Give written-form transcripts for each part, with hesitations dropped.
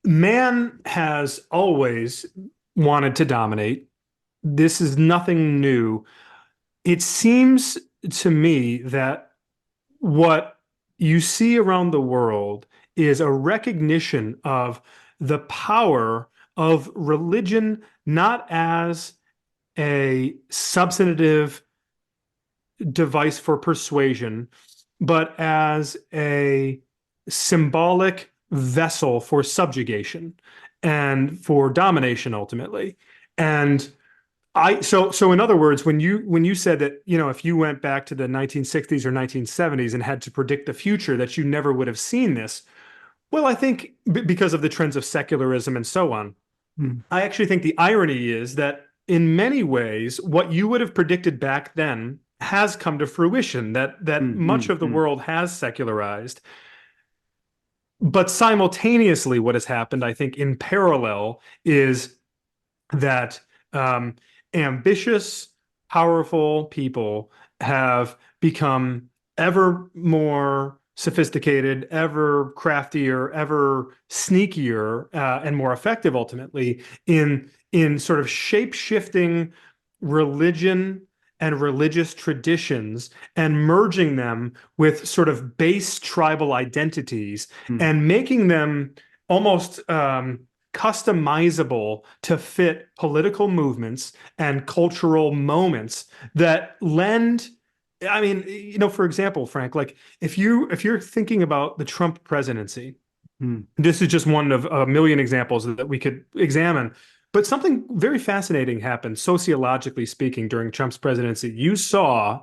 Man has always wanted to dominate. This is nothing new. It seems to me that what you see around the world is a recognition of the power of religion, not as a substantive device for persuasion, but as a symbolic vessel for subjugation and for domination ultimately. And so in other words, when you said that, if you went back to the 1960s or 1970s and had to predict the future, that you never would have seen this. Well, I think because of the trends of secularism and so on, Hmm. I actually think the irony is that in many ways, what you would have predicted back then has come to fruition, that Hmm. much Hmm. of the Hmm. world has secularized. But simultaneously, what has happened, I think, in parallel, is that ambitious, powerful people have become ever more sophisticated, ever craftier, ever sneakier, and more effective ultimately in sort of shape-shifting religion and religious traditions and merging them with sort of base tribal identities Hmm. and making them almost customizable to fit political movements and cultural moments that lend. I mean, for example, Frank, like if you're thinking about the Trump presidency, Hmm. this is just one of a million examples that we could examine. But something very fascinating happened, sociologically speaking, during Trump's presidency. You saw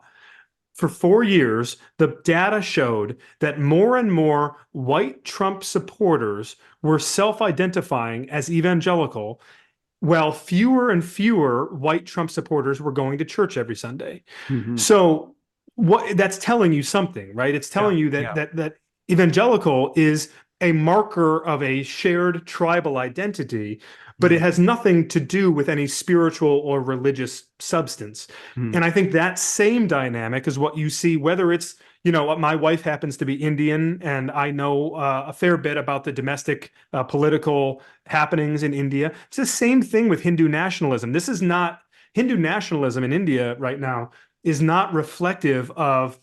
for 4 years, the data showed that more and more white Trump supporters were self-identifying as evangelical, while fewer and fewer white Trump supporters were going to church every Sunday. Hmm. Hmm. So what that's telling you something, right? It's Yeah. telling you that Yeah. that evangelical is a marker of a shared tribal identity, but it Hmm. has nothing to do with any spiritual or religious substance. Hmm. And I think that same dynamic is what you see, whether it's, my wife happens to be Indian, and I know a fair bit about the domestic political happenings in India. It's the same thing with Hindu nationalism. This is not Hindu nationalism in India right now is not reflective of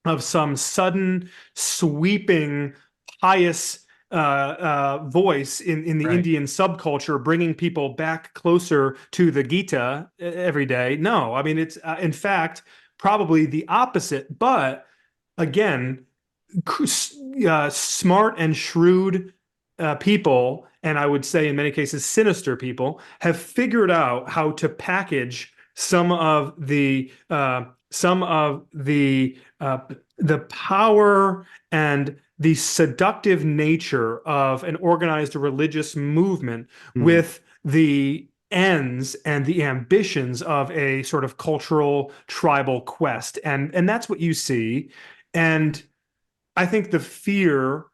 of some sudden sweeping pious voice in the Right. Indian subculture, bringing people back closer to the Gita every day. No, I mean it's in fact probably the opposite. But again, smart and shrewd people, and I would say in many cases sinister people, have figured out how to package some of the power and the seductive nature of an organized religious movement Hmm. with the ends and the ambitions of a sort of cultural tribal quest. And that's what you see. And I think the fear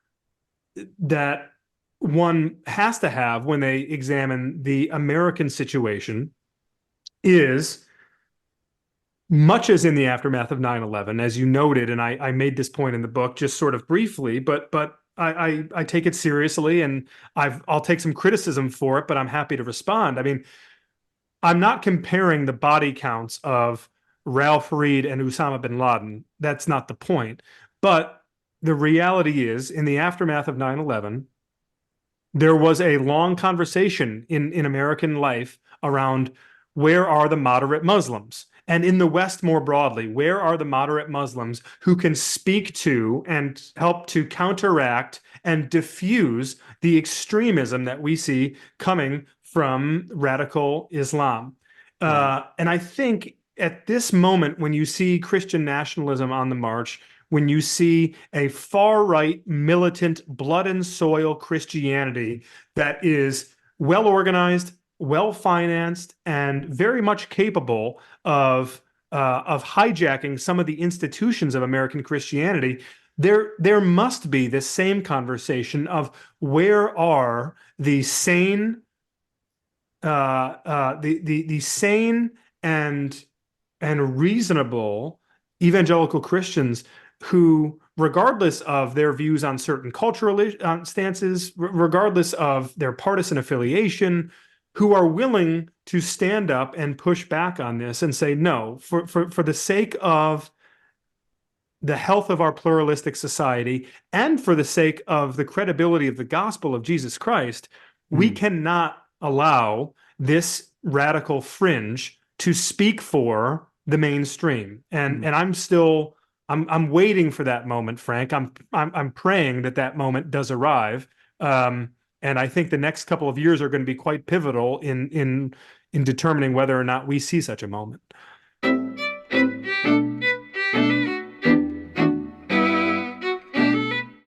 that one has to have when they examine the American situation is much as in the aftermath of 9/11, as you noted, and I made this point in the book just sort of briefly, but I take it seriously, and I'll take some criticism for it, but I'm happy to respond. I mean, I'm not comparing the body counts of Ralph Reed and Osama bin Laden. That's not the point. But the reality is, in the aftermath of 9/11, there was a long conversation in American life around where are the moderate Muslims? And in the West more broadly, where are the moderate Muslims who can speak to and help to counteract and diffuse the extremism that we see coming from radical Islam? Right. And I think at this moment, when you see Christian nationalism on the march, when you see a far right, militant, blood and soil Christianity that is well organized, well financed, and very much capable of hijacking some of the institutions of American Christianity, there must be this same conversation of where are the sane the sane and reasonable evangelical Christians who regardless of their views on certain cultural stances, regardless of their partisan affiliation, who are willing to stand up and push back on this and say, no, for the sake of the health of our pluralistic society and for the sake of the credibility of the gospel of Jesus Christ, we cannot allow this radical fringe to speak for the mainstream. And I'm waiting for that moment, Frank. I'm praying that that moment does arrive. And I think the next couple of years are going to be quite pivotal in determining whether or not we see such a moment.